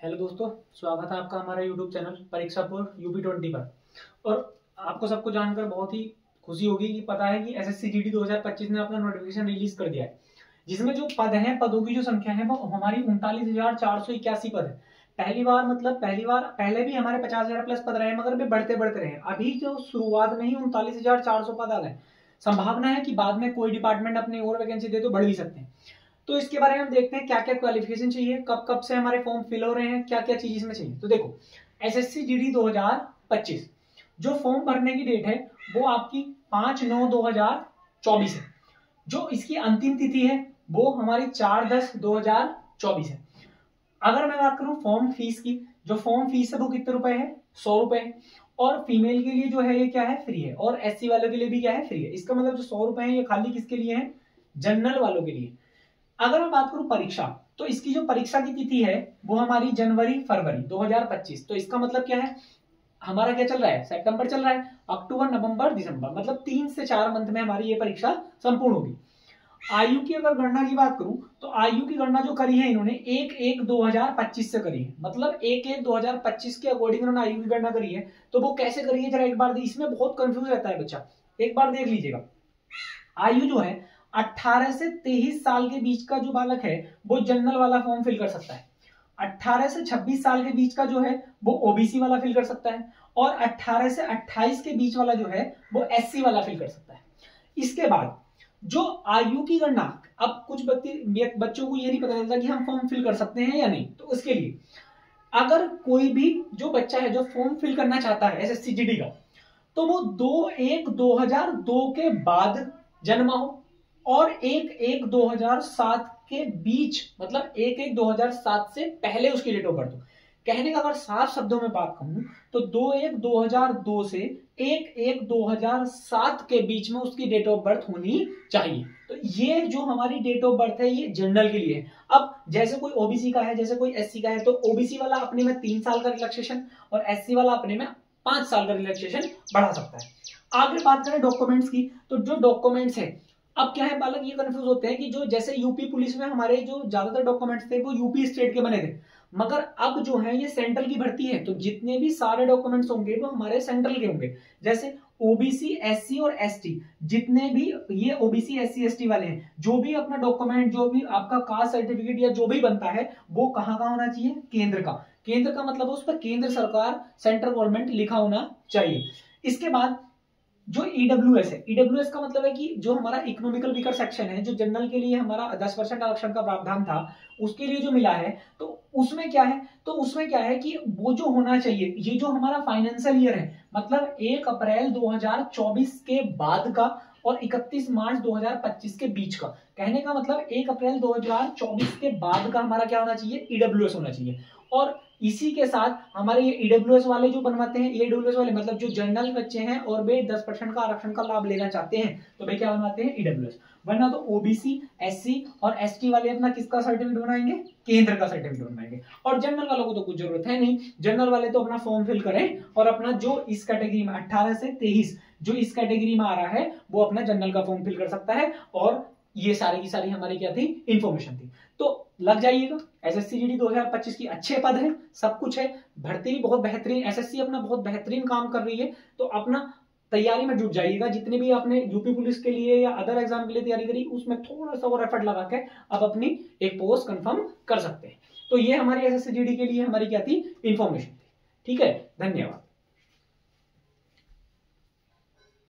Hello दोस्तों, स्वागत है आपका हमारे यूट्यूब चैनल परीक्षा पूर्व यूपी 20 पर। और आपको सबको जानकर बहुत ही खुशी होगी कि पता है कि एसएससी जीडी 2025 ने अपना नोटिफिकेशन रिलीज कर दिया है, जिसमें जो पद हैं, पदों की जो संख्या है वो हमारी 39,481 पद है। पहले भी हमारे 50,000 प्लस पद रहे, मगर वे बढ़ते बढ़ते रहे। अभी जो शुरुआत में ही 39,400 पद आ गए। संभावना है कि बाद में कोई डिपार्टमेंट अपनी और वैकेंसी दे तो बढ़ भी सकते हैं। तो इसके बारे में हम देखते हैं क्या क्या क्वालिफिकेशन चाहिए, कब कब से हमारे फॉर्म फिल हो रहे हैं, क्या क्या चीज इसमें चाहिए। तो देखो, एसएससी जीडी 2025 जो फॉर्म भरने की डेट है वो आपकी 5/9/2024 है। जो इसकी अंतिम तिथि है वो हमारी 4/10/2024 है। अगर मैं बात करूं फॉर्म फीस की, जो फॉर्म फीस है वो कितने रुपए है? 100 रुपए है। और फीमेल के लिए जो है ये क्या है? फ्री है। और एससी वालों के लिए भी क्या है? फ्री है। इसका मतलब जो 100 रुपए है ये खाली किसके लिए है? जनरल वालों के लिए। अगर मैं बात करूं परीक्षा, तो इसकी जो परीक्षा की तिथि है वो हमारी जनवरी-फरवरी 2025। तो इसका मतलब क्या है? हमारा क्या चल रहा है? सितंबर चल रहा है, अक्टूबर, नवंबर, दिसंबर, मतलब 3 से 4 मंथ में हमारी ये परीक्षा संपूर्ण होगी। आयु की अगर गणना की बात करूं तो आयु की गणना जो करी है इन्होंने 1/1/2025 से करी है। मतलब 1/1/2025 के अकॉर्डिंग इन्होंने आयु की गणना करी है। तो वो कैसे करी है जरा एक बार, इसमें बहुत कंफ्यूज रहता है बच्चा, एक बार देख लीजिएगा। आयु जो है 18 से 23 साल के बीच का जो बालक है वो जनरल वाला फॉर्म फिल कर सकता है। 18 से 26 साल के बीच का जो है वो ओबीसी वाला फिल कर सकता है। और 18 से 28 के बीच वाला जो है वो एससी वाला फिल कर सकता है। इसके बाद जो आयु की गणना, अब कुछ बच्चों को ये नहीं पता चलता कि हम फॉर्म फिल कर सकते हैं या नहीं। तो उसके लिए अगर कोई भी जो बच्चा है जो फॉर्म फिल करना चाहता है एसएससी जीडी का, तो वो 2/1/2002 के बाद जन्मा हो और 1/1/2007 के बीच, मतलब 1/1/2007 से पहले उसकी डेट ऑफ बर्थ हो। कहने का अगर साफ शब्दों में बात कहूं तो 2/1/2002 से 1/1/2007 के बीच में उसकी डेट ऑफ बर्थ होनी चाहिए। तो ये जो हमारी डेट ऑफ बर्थ है ये जनरल के लिए है। अब जैसे कोई ओबीसी का है, जैसे कोई एससी का है, तो ओबीसी वाला अपने में 3 साल का रिलैक्सेशन और एससी वाला अपने में 5 साल का रिलैक्सेशन बढ़ा सकता है। आगे बात करें डॉक्यूमेंट्स की, तो जो डॉक्यूमेंट्स है, अब क्या है, बालक ये कंफ्यूज होते हैं कि जो जैसे यूपी पुलिस में हमारे जो ज्यादातर डॉक्यूमेंट्स थे वो यूपी स्टेट के बने थे, मगर अब जो है ये सेंट्रल की भर्ती है, तो जितने भी सारे डॉक्यूमेंट्स होंगे वो हमारे सेंट्रल के होंगे। जैसे ओबीसी, एससी और एसटी, जितने भी ये ओबीसी, एससी, एसटी वाले हैं, जो भी अपना डॉक्यूमेंट, जो भी आपका कास्ट सर्टिफिकेट या जो भी बनता है वो कहाँ का होना चाहिए? केंद्र का। केंद्र का मतलब उस पर केंद्र सरकार, सेंट्रल गवर्नमेंट लिखा होना चाहिए। इसके बाद जो ईडब्ल्यूएस है, ईडब्ल्यूएस का मतलब है कि जो हमारा इकोनॉमिकल वीकर सेक्शन है, जो जनरल के लिए हमारा 10% आरक्षण का प्रावधान था, उसके लिए जो मिला है, तो उसमें क्या है? तो उसमें क्या है कि वो जो होना चाहिए, ये जो हमारा फाइनेंशियल ईयर है, मतलब 1 अप्रैल 2024 के बाद का और 31 मार्च 2025 के बीच का। कहने का मतलब 1 अप्रैल 2024 के बाद का हमारा क्या होना चाहिए? ईडब्ल्यूएस होना चाहिए। और इसी के साथ हमारे ये ईडब्ल्यूएस वाले जो बनवाते हैं, ईडब्ल्यूएस वाले मतलब जो जनरल बच्चे हैं और वे 10% का आरक्षण का लाभ लेना चाहते हैं, तो वे क्या बनवाते हैं? ईडब्ल्यूएस। वरना तो ओबीसी, एससी और एसटी वाले अपना किसका सर्टिफिकेट बनाएंगे? केंद्र का सर्टिफिकेट बनाएंगे। और जनरल वालों को तो कुछ जरूरत है नहीं, जनरल वाले तो अपना फॉर्म फिल करें और अपना जो इस कैटेगरी में 18 से 23 जो इस कैटेगरी में आ रहा है वो अपना जनरल का फॉर्म फिल कर सकता है। और ये सारी की सारी हमारी क्या थी? इंफॉर्मेशन थी। तो लग जाइएगा, एसएससी जीडी 2025 की अच्छे पद है, सब कुछ है, भर्ती भी बहुत बेहतरीन, एसएससी अपना बहुत बेहतरीन काम कर रही है। तो अपना तैयारी में जुट जाइएगा। जितने भी आपने यूपी पुलिस के लिए या अदर एग्जाम के लिए तैयारी करी, उसमें थोड़ा सा और एफर्ट लगा के आप अपनी एक पोस्ट कंफर्म कर सकते हैं। तो ये हमारी एसएससी जीडी के लिए हमारी क्या थी? इंफॉर्मेशन थी। ठीक है, धन्यवाद।